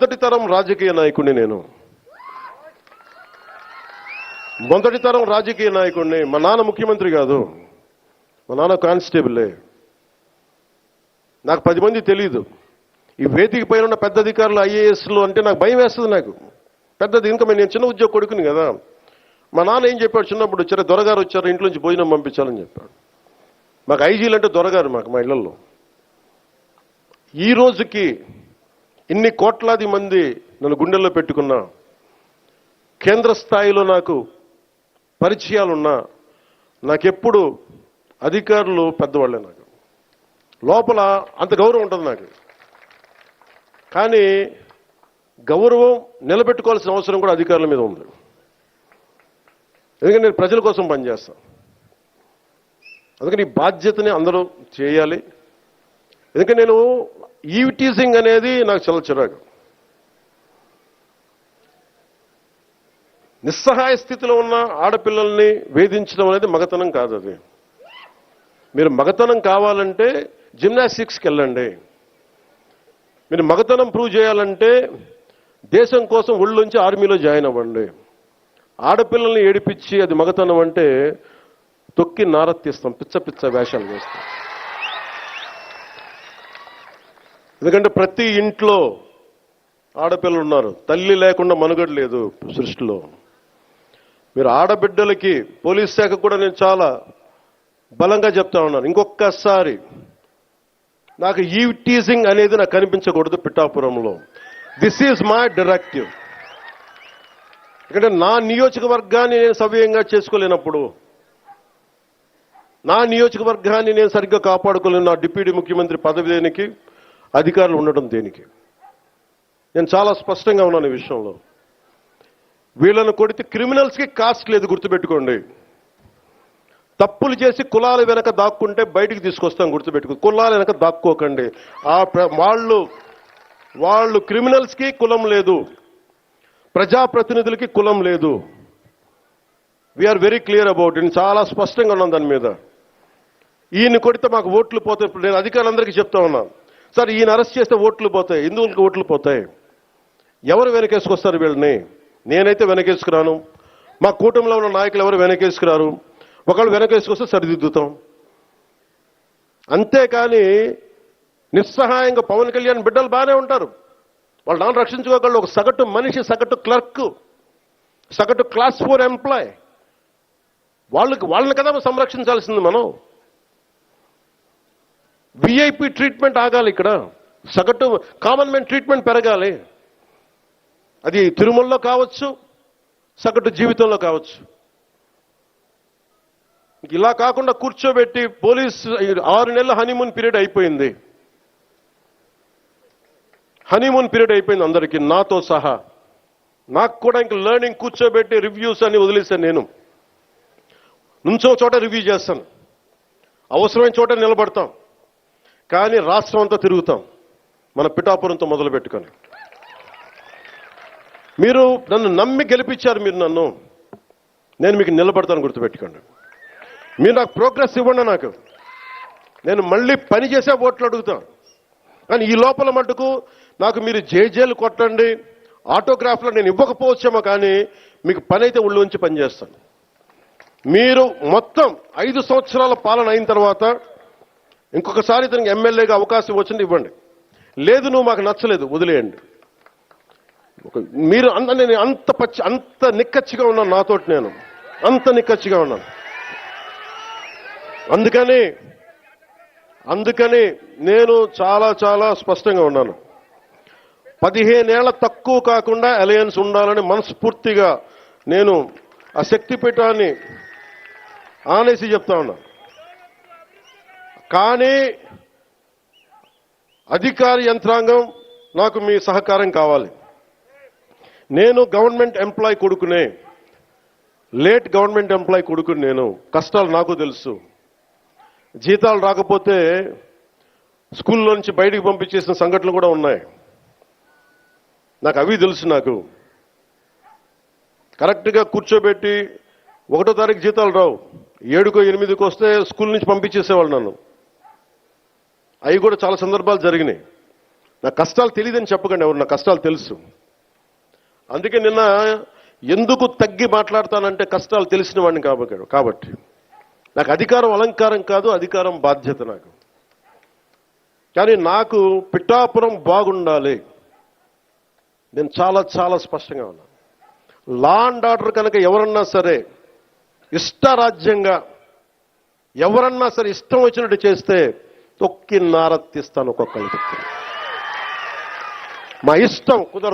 మొదటి తరం రాజకీయ నాయకుడిని నేను. మొదటి తరం రాజకీయ నాయకుడిని. మా నాన్న ముఖ్యమంత్రి కాదు, మా నాన్న కానిస్టేబులే. నాకు 10 మంది తెలియదు. ఈ వేదిక పైన ఉన్న పెద్ద అధికారులు ఐఏఎస్లు అంటే నాకు భయం వేస్తుంది. నాకు పెద్దది ఇంకా నేను చిన్న ఉద్యోగ కొడుకుని కదా. మా నాన్న ఏం చెప్పాడు, చిన్నప్పుడు వచ్చారు దొరగారు వచ్చారు, ఇంట్లోంచి భోజనం పంపించాలని చెప్పాడు. మాకు ఐజీలు అంటే దొరగారు మాకు, మా ఇళ్లలో. ఈ రోజుకి ఇన్ని కోట్లాది మంది నన్ను గుండెల్లో పెట్టుకున్నా, కేంద్ర స్థాయిలో నాకు పరిచయాలున్నా, నాకెప్పుడు అధికారులు పెద్దవాళ్లే. నాకు లోపల అంత గౌరవం ఉంటుంది నాకు. కానీ గౌరవం నిలబెట్టుకోవాల్సిన అవసరం కూడా అధికారుల మీద ఉంది. ఎందుకంటే నేను ప్రజల కోసం పనిచేస్తాను. అందుకని ఈ బాధ్యతని అందరూ చేయాలి. ఎందుకంటే నేను ఈవ్ టీజింగ్ అనేది నాకు చాలా చిరాకు. నిస్సహాయ స్థితిలో ఉన్న ఆడపిల్లల్ని వేధించడం అనేది మగతనం కాదు. అది మీరు మగతనం కావాలంటే జిమ్నాస్టిక్స్కి వెళ్ళండి. మీరు మగతనం ప్రూవ్ చేయాలంటే దేశం కోసం ఒళ్ళుంచి ఆర్మీలో జాయిన్ అవ్వండి. ఆడపిల్లల్ని ఏడిపించి అది మగతనం అంటే తొక్కి నారత్తిస్తాం, పిచ్చ పిచ్చ వేషాలు వేస్తాం. ఎందుకంటే ప్రతి ఇంట్లో ఆడపిల్లలు ఉన్నారు. తల్లి లేకుండా మనుగడ లేదు సృష్టిలో. మీరు ఆడబిడ్డలకి పోలీస్ శాఖ కూడా నేను చాలా బలంగా చెప్తా ఉన్నాను, ఇంకొకసారి నాకు ఈవ్ టీజింగ్ అనేది నాకు కనిపించకూడదు పిఠాపురంలో. This is my directive. ఎందుకంటే నా నియోజకవర్గాన్ని నేను సవ్యంగా చేసుకోలేనప్పుడు, నా నియోజకవర్గాన్ని నేను సరిగ్గా కాపాడుకోలేను, నా డిప్యూటీ ముఖ్యమంత్రి పదవి దేనికి, అధికారులు ఉండడం దేనికి? నేను చాలా స్పష్టంగా ఉన్నాను ఈ విషయంలో. వీళ్ళను కొడితే క్రిమినల్స్కి కాస్ట్ లేదు, గుర్తుపెట్టుకోండి. తప్పులు చేసి కులాల వెనక దాక్కుంటే బయటికి తీసుకొస్తాం, గుర్తుపెట్టుకో. కులాల వెనక దాక్కోకండి. వాళ్ళు క్రిమినల్స్కి కులం లేదు, ప్రజాప్రతినిధులకి కులం లేదు. We are very clear about it. చాలా స్పష్టంగా ఉన్నాను దాని మీద. ఈయన కొడితే మాకు ఓట్లు పోతాయి. నేను అధికారులందరికీ చెప్తా ఉన్నాను, సార్ ఈయన అరెస్ట్ చేస్తే ఓట్లు పోతాయి. హిందువులకు ఓట్లు పోతాయి. ఎవరు వెనకేసుకొస్తారు వీళ్ళని? నేనైతే వెనకేసుకురాను. మా కూటమిలో ఉన్న నాయకులు ఎవరు వెనకేసుకురారు. ఒకళ్ళు వెనకేసుకొస్తే సరిదిద్దుతాం. అంతేకాని నిస్సహాయంగా పవన్ కళ్యాణ్ బిడ్డలు బాగానే ఉంటారు, వాళ్ళు నాన్న రక్షించుకోగలరు. ఒక సగటు మనిషి, సగటు క్లర్క్, సగటు క్లాస్ 4 ఎంప్లాయ్, వాళ్ళని కదా సంరక్షించాల్సింది మనం. విఐపి ట్రీట్మెంట్ ఆగాలి ఇక్కడ. సగటు కామన్ మ్యాన్ ట్రీట్మెంట్ పెరగాలి. అది తిరుమలలో కావచ్చు, సగటు జీవితంలో కావచ్చు. ఇలా కాకుండా కూర్చోబెట్టి పోలీస్ 6 నెలల హనీమూన్ పీరియడ్ అయిపోయింది. హనీమూన్ పీరియడ్ అయిపోయింది అందరికీ, నాతో సహా. నాకు కూడా ఇంక లెర్నింగ్ కూర్చోబెట్టి రివ్యూస్ అని వదిలేశాను. నేను నుంచో చోట రివ్యూ చేస్తాను, అవసరమైన చోట నిలబడతాం. కానీ రాష్ట్రం అంతా తిరుగుతాం, మన పిఠాపురంతో మొదలు పెట్టుకొని. మీరు నన్ను నమ్మి గెలిపించారు, మీరు నన్ను, నేను మీకు నిలబడతాను, గుర్తుపెట్టుకోండి. మీరు నాకు ప్రోగ్రెస్ ఇవ్వండి, నేను మళ్ళీ పని చేసే ఓట్లు అడుగుతాను. కానీ ఈ లోపల మటుకు నాకు మీరు జేజేలు కొట్టండి, ఆటోగ్రాఫ్లో నేను ఇవ్వకపోవచ్చేమో, కానీ మీకు పని అయితే ఉళ్ళు ఉంచి పనిచేస్తాను. మీరు మొత్తం 5 సంవత్సరాల పాలన అయిన తర్వాత ఇంకొకసారి ఇతనికి ఎమ్మెల్యేగా అవకాశం వచ్చింది ఇవ్వండి. లేదు నువ్వు మాకు నచ్చలేదు వదిలేయండి. మీరు నేను అంత నిక్కచ్చిగా ఉన్నాను, నాతోటి నేను అంత నిక్కచ్చిగా ఉన్నాను. అందుకని నేను చాలా చాలా స్పష్టంగా ఉన్నాను. 15 ఏళ్ల తక్కువ కాకుండా అలయన్స్ ఉండాలని మనస్ఫూర్తిగా నేను ఆ శక్తిపీఠాన్ని ఆనేసి చెప్తా ఉన్నాను. కానీ అధికార యంత్రాంగం నాకు మీ సహకారం కావాలి. నేను గవర్నమెంట్ ఎంప్లాయ్ కొడుకునే, లేట్ గవర్నమెంట్ ఎంప్లాయ్ కొడుకుని. నేను కష్టాలు నాకు తెలుసు. జీతాలు రాకపోతే స్కూల్లో నుంచి బయటికి పంపించేసిన సంఘటనలు కూడా ఉన్నాయి. నాకు అవి తెలుసు. నాకు కరెక్ట్గా కూర్చోబెట్టి 1వ తారీఖు జీతాలు రావు, 7కో 8కో వస్తే స్కూల్ నుంచి పంపించేసేవాళ్ళు నన్ను. అవి కూడా చాలా సందర్భాలు జరిగినాయి. నా కష్టాలు తెలియదని చెప్పకండి, ఎవరు నా కష్టాలు తెలుసు. అందుకే నిన్న ఎందుకు తగ్గి మాట్లాడతానంటే కష్టాలు తెలిసిన వాడిని కాబట్టి. నాకు అధికారం అలంకారం కాదు, అధికారం బాధ్యత నాకు. కానీ నాకు పిఠాపురం బాగుండాలి. నేను చాలా చాలా స్పష్టంగా ఉన్నాను. లా అండ్ ఆర్డర్ కనుక ఎవరన్నా సరే ఇష్టరాజ్యంగా ఎవరన్నా సరే ఇష్టం వచ్చినట్టు చేస్తే తొక్కి నారత్తిస్తాను ఒక్కొక్కరికి. మా ఇష్టం కుదరదు.